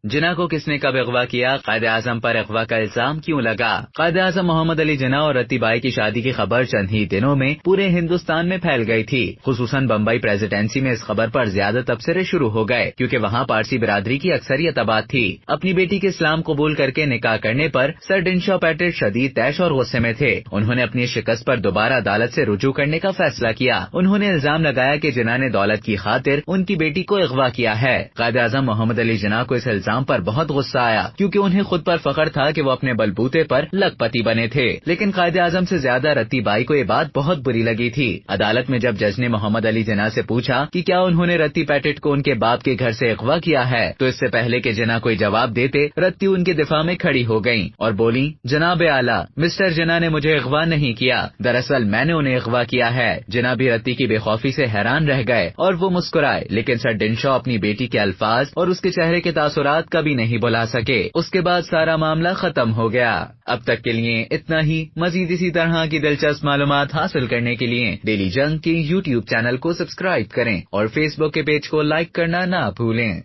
جناح کو کس نے کب اغوا کیا؟ قائد اعظم پر اغوا کا الزام کیوں لگا؟ قائد اعظم محمد علی جناح اور رتی بائی کی شادی کی خبر چند ہی دنوں میں پورے ہندوستان میں پھیل گئی تھی۔ خصوصاً بمبئی پریزیڈنسی میں اس خبر پر زیادہ تبصرے شروع ہو گئے کیونکہ وہاں پارسی برادری کی اکثریت آباد تھی۔ اپنی بیٹی کے اسلام قبول کر کے نکاح کرنے پر سر ڈنشا پیٹٹ شدید طیش اور غصے میں تھے۔ انہوں نے اپنی شکست پر دوبارہ عدالت سے رجوع کرنے کا فیصلہ کیا۔ انہوں نے الزام لگایا کہ جناح نے دولت کی خاطر ان کی بیٹی کو اغوا کیا ہے۔ قائد اعظم محمد علی جناح کو اس الزام پر بہت غصہ آیا کیونکہ انہیں خود پر فخر تھا کہ وہ اپنے بلبوتے پر لکھ پتی بنے تھے، لیکن قائد اعظم سے زیادہ رتی بائی کو یہ بات بہت بری لگی تھی۔ عدالت میں جب جج نے محمد علی جناح سے پوچھا کہ کیا انہوں نے رتی پیٹٹ کو ان کے باپ کے گھر سے اغوا کیا ہے، تو اس سے پہلے کہ جناح کوئی جواب دیتے رتی ان کے دفاع میں کھڑی ہو گئیں اور بولی، جناب اعلیٰ، مسٹر جناح نے مجھے اغوا نہیں کیا، دراصل میں نے انہیں اغوا کیا ہے۔ جناح بھی رتی کی بے خوفی سے حیران رہ گئے اور وہ مسکرائے، لیکن سر ڈنشا اپنی بیٹی کے الفاظ اور اس کے چہرے کے تاثرات کبھی نہیں بھلا سکے۔ اس کے بعد سارا معاملہ ختم ہو گیا۔ اب تک کے لیے اتنا ہی۔ مزید اسی طرح کی دلچسپ معلومات حاصل کرنے کے لیے ڈیلی جنگ کے YouTube چینل کو سبسکرائب کریں اور فیس بک کے پیج کو لائک کرنا نہ بھولیں۔